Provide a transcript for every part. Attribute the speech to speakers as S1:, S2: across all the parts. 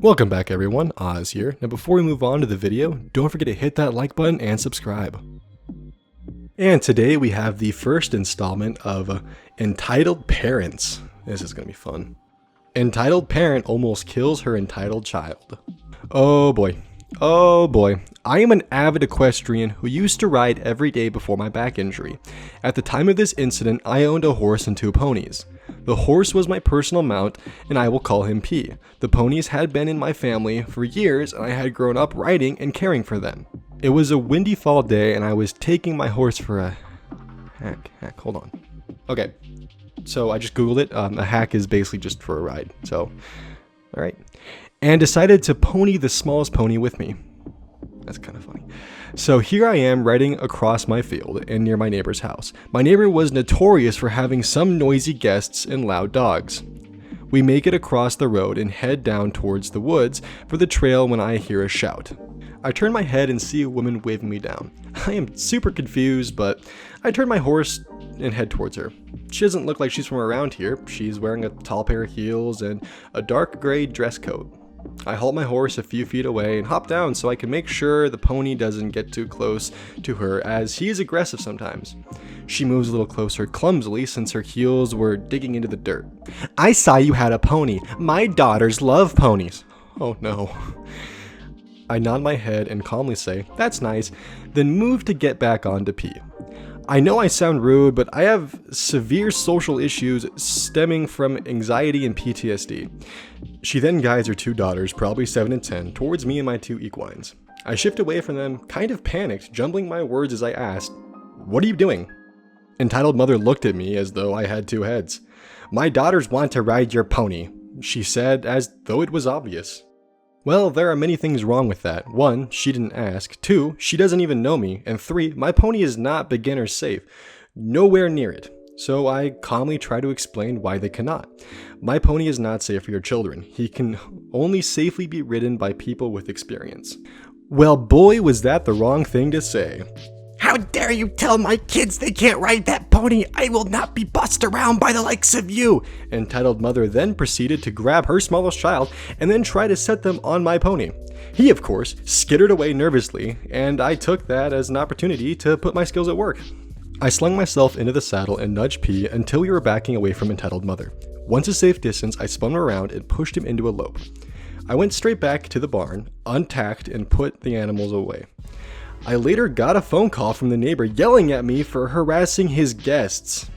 S1: Welcome back everyone, Oz here. Now before we move on to the video, don't forget to hit that like button and subscribe. And today we have the first installment of Entitled Parents. This is going to be fun. Entitled parent almost kills her entitled child. Oh boy. Oh boy. I am an avid equestrian who used to ride every day before my back injury. At the time of this incident, I owned a horse and 2 ponies. The horse was my personal mount, and I will call him P. The ponies had been in my family for years, and I had grown up riding and caring for them. It was a windy fall day, and I was taking my horse for a hold on. Okay, so I just Googled it. A hack is basically just for a ride, so, alright. And decided to pony the smallest pony with me. That's kind of funny. So here I am riding across my field and near my neighbor's house. My neighbor was notorious for having some noisy guests and loud dogs. We make it across the road and head down towards the woods for the trail when I hear a shout. I turn my head and see a woman waving me down. I am super confused, but I turn my horse and head towards her. She doesn't look like she's from around here. She's wearing a tall pair of heels and a dark gray dress coat. I halt my horse a few feet away and hop down so I can make sure the pony doesn't get too close to her, as he is aggressive sometimes. She moves a little closer clumsily since her heels were digging into the dirt. "I saw you had a pony. My daughters love ponies." Oh no. I nod my head and calmly say, "That's nice," then move to get back on to pee. I know I sound rude, but I have severe social issues stemming from anxiety and PTSD. She then guides her 2 daughters, probably 7 and 10, towards me and my 2 equines. I shift away from them, kind of panicked, jumbling my words as I asked, "What are you doing?" Entitled mother looked at me as though I had 2 heads. "My daughters want to ride your pony," she said, as though it was obvious. Well, there are many things wrong with that. 1, she didn't ask. 2, she doesn't even know me. And 3, my pony is not beginner safe. Nowhere near it. So I calmly try to explain why they cannot. My pony is not safe for your children. He can only safely be ridden by people with experience. Well, boy, was that the wrong thing to say.
S2: "How dare you tell my kids they can't ride that pony? I will not be bossed around by the likes of you."
S1: Entitled mother then proceeded to grab her smallest child and then try to set them on my pony. He, of course, skittered away nervously, and I took that as an opportunity to put my skills at work. I slung myself into the saddle and nudged P until we were backing away from Entitled mother. Once a safe distance, I spun around and pushed him into a lope. I went straight back to the barn, untacked, and put the animals away. I later got a phone call from the neighbor yelling at me for harassing his guests.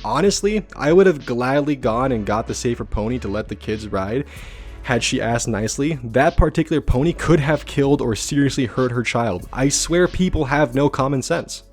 S1: Honestly, I would have gladly gone and got the safer pony to let the kids ride. Had she asked nicely, that particular pony could have killed or seriously hurt her child. I swear people have no common sense.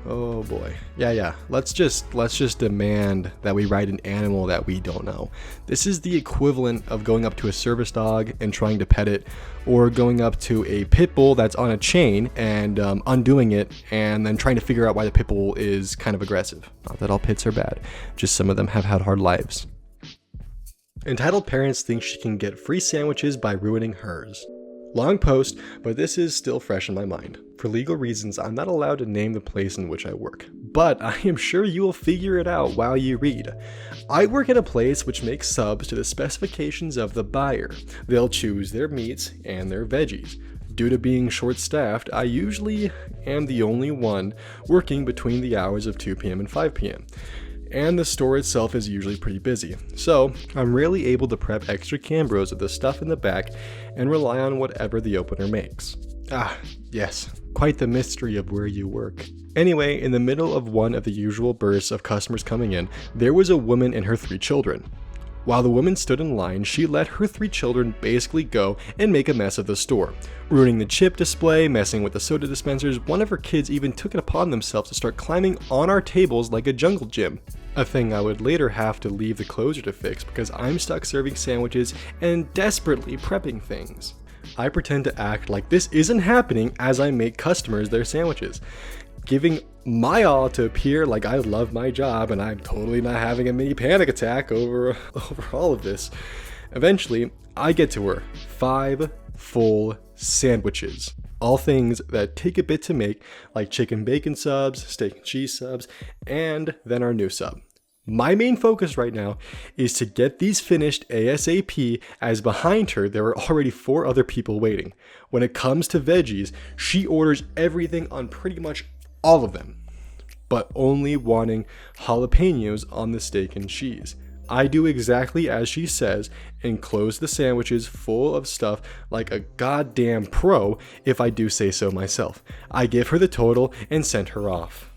S1: Oh boy. Yeah. Let's just demand that we ride an animal that we don't know. This is the equivalent of going up to a service dog and trying to pet it, or going up to a pit bull that's on a chain and undoing it and then trying to figure out why the pit bull is kind of aggressive. Not that all pits are bad, just some of them have had hard lives. Entitled parents think she can get free sandwiches by ruining hers. Long post, but this is still fresh in my mind. For legal reasons, I'm not allowed to name the place in which I work, but I am sure you will figure it out while you read. I work at a place which makes subs to the specifications of the buyer. They'll choose their meats and their veggies. Due to being short-staffed, I usually am the only one working between the hours of 2 p.m. and 5 p.m. And the store itself is usually pretty busy, so I'm rarely able to prep extra Cambros of the stuff in the back and rely on whatever the opener makes. Ah, yes, quite the mystery of where you work. Anyway, in the middle of one of the usual bursts of customers coming in, there was a woman and her 3 children. While the woman stood in line, she let her 3 children basically go and make a mess of the store, ruining the chip display, messing with the soda dispensers. One of her kids even took it upon themselves to start climbing on our tables like a jungle gym. A thing I would later have to leave the closer to fix because I'm stuck serving sandwiches and desperately prepping things. I pretend to act like this isn't happening as I make customers their sandwiches, giving my all to appear like I love my job and I'm totally not having a mini panic attack over all of this. Eventually, I get to her 5 full sandwiches. All things that take a bit to make, like chicken bacon subs, steak and cheese subs, and then our new sub. My main focus right now is to get these finished ASAP, as behind her there are already 4 other people waiting. When it comes to veggies, she orders everything on pretty much all of them, but only wanting jalapenos on the steak and cheese. I do exactly as she says and close the sandwiches full of stuff like a goddamn pro, if I do say so myself. I give her the total and send her off.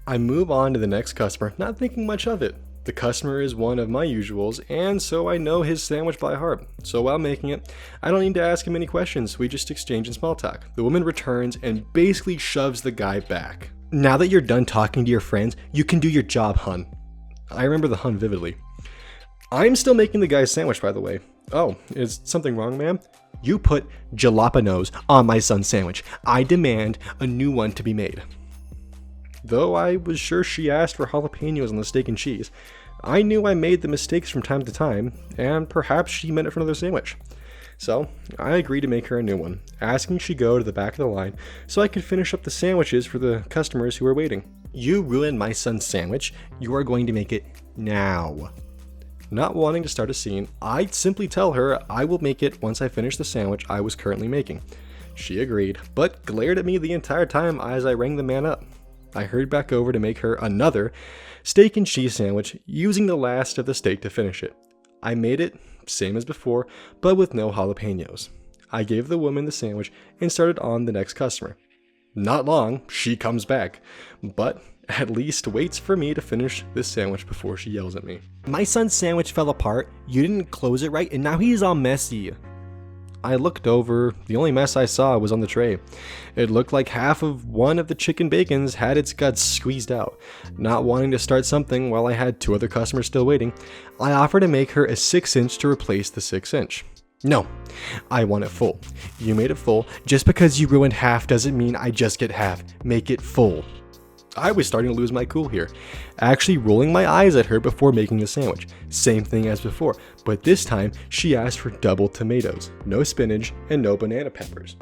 S1: I move on to the next customer, not thinking much of it. The customer is one of my usuals, and so I know his sandwich by heart. So while making it, I don't need to ask him any questions, we just exchange in small talk. The woman returns and basically shoves the guy back. Now that you're done talking to your friends, you can do your job, hun. I remember the hun vividly. I'm still making the guy's sandwich, by the way. Oh, is something wrong, ma'am? You put jalapenos on my son's sandwich. I demand a new one to be made. Though I was sure she asked for jalapenos on the steak and cheese, I knew I made the mistakes from time to time, and perhaps she meant it for another sandwich. So I agreed to make her a new one, asking she go to the back of the line so I could finish up the sandwiches for the customers who were waiting. You ruined my son's sandwich. You are going to make it now. Not wanting to start a scene, I simply tell her I will make it once I finish the sandwich I was currently making. She agreed, but glared at me the entire time as I rang the man up. I hurried back over to make her another steak and cheese sandwich, using the last of the steak to finish it. I made it, same as before, but with no jalapenos. I gave the woman the sandwich and started on the next customer. Not long, she comes back, but at least waits for me to finish this sandwich before she yells at me. My son's sandwich fell apart, you didn't close it right, and now he's all messy. I looked over, the only mess I saw was on the tray. It looked like half of one of the chicken bacons had its guts squeezed out. Not wanting to start something while I had 2 other customers still waiting, I offered to make her a 6-inch to replace the 6-inch. No, I want it full. You made it full. Just because you ruined half doesn't mean I just get half. Make it full. I was starting to lose my cool here, actually rolling my eyes at her before making the sandwich. Same thing as before, but this time she asked for double tomatoes, no spinach, and no banana peppers.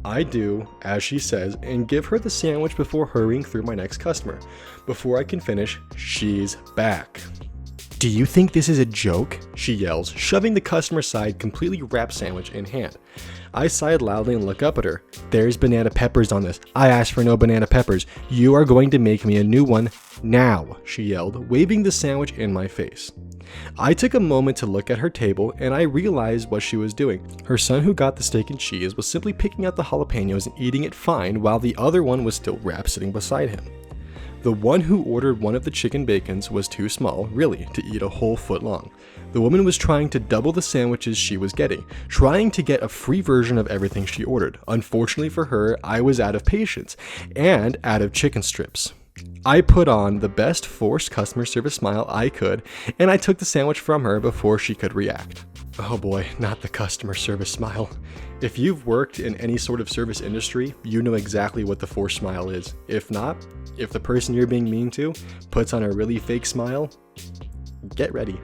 S1: I do as she says and give her the sandwich before hurrying through my next customer. Before I can finish, she's back. Do you think this is a joke? She yells, shoving the customer's side completely wrapped sandwich in hand. I sigh loudly and look up at her. There's banana peppers on this. I asked for no banana peppers. You are going to make me a new one now, she yelled, waving the sandwich in my face. I took a moment to look at her table and I realized what she was doing. Her son, who got the steak and cheese, was simply picking out the jalapenos and eating it fine while the other one was still wrapped sitting beside him. The one who ordered one of the chicken bacons was too small, really, to eat a whole foot long. The woman was trying to double the sandwiches she was getting, trying to get a free version of everything she ordered. Unfortunately for her, I was out of patience, and out of chicken strips. I put on the best forced customer service smile I could, and I took the sandwich from her before she could react. Oh boy, not the customer service smile. If you've worked in any sort of service industry, you know exactly what the forced smile is. If not, if the person you're being mean to puts on a really fake smile, get ready.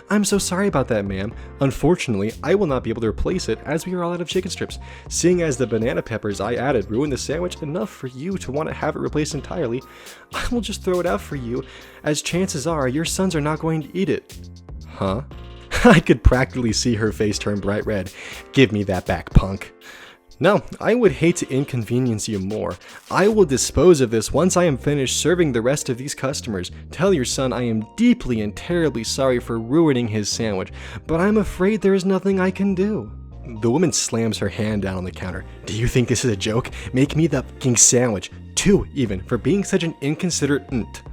S1: I'm so sorry about that, ma'am. Unfortunately, I will not be able to replace it as we are all out of chicken strips. Seeing as the banana peppers I added ruined the sandwich enough for you to want to have it replaced entirely, I will just throw it out for you, as chances are your sons are not going to eat it. Huh? I could practically see her face turn bright red. Give me that back, punk. No, I would hate to inconvenience you more. I will dispose of this once I am finished serving the rest of these customers. Tell your son I am deeply and terribly sorry for ruining his sandwich, but I'm afraid there is nothing I can do. The woman slams her hand down on the counter. Do you think this is a joke? Make me the fucking sandwich. 2 even, for being such an inconsiderate nt.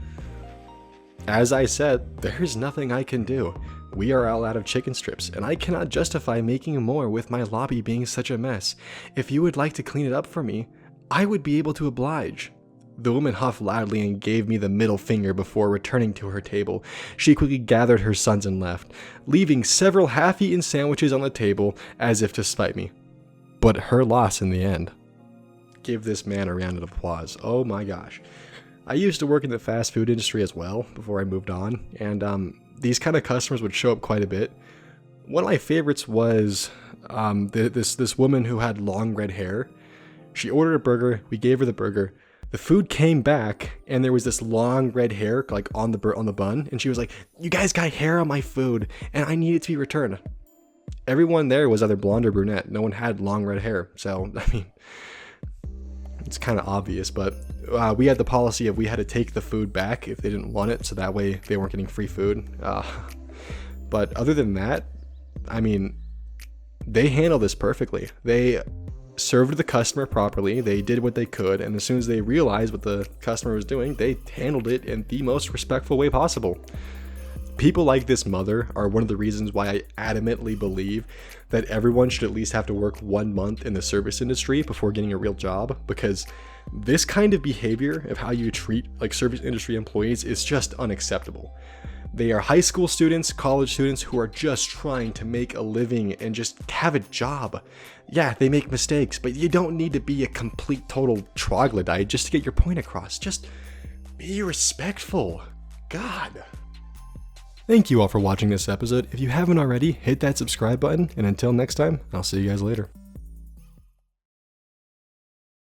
S1: As I said, there's nothing I can do. We are all out of chicken strips, and I cannot justify making more with my lobby being such a mess. If you would like to clean it up for me, I would be able to oblige. The woman huffed loudly and gave me the middle finger before returning to her table. She quickly gathered her sons and left, leaving several half-eaten sandwiches on the table as if to spite me. But her loss in the end. Give this man a round of applause. Oh my gosh. I used to work in the fast food industry as well before I moved on, and these kind of customers would show up quite a bit. One of my favorites was this woman who had long red hair. She ordered a burger, we gave her the burger, The food came back, and there was this long red hair like on the bun, and she was like, "You guys got hair on my food, and I need it to be returned." Everyone there was either blonde or brunette. No one had long red hair, so I mean, it's kind of obvious. But we had the policy of we had to take the food back if they didn't want it, so that way they weren't getting free food. But other than that, I mean, they handled this perfectly. They served the customer properly. They did what they could, and as soon as they realized what the customer was doing, they handled it in the most respectful way possible. People like this mother are one of the reasons why I adamantly believe that everyone should at least have to work 1 month in the service industry before getting a real job, because this kind of behavior of how you treat like service industry employees is just unacceptable. They are high school students, college students who are just trying to make a living and just have a job. Yeah, they make mistakes, but you don't need to be a complete total troglodyte just to get your point across. Just be respectful. God. Thank you all for watching this episode. If you haven't already, hit that subscribe button, and until next time, I'll see you guys later.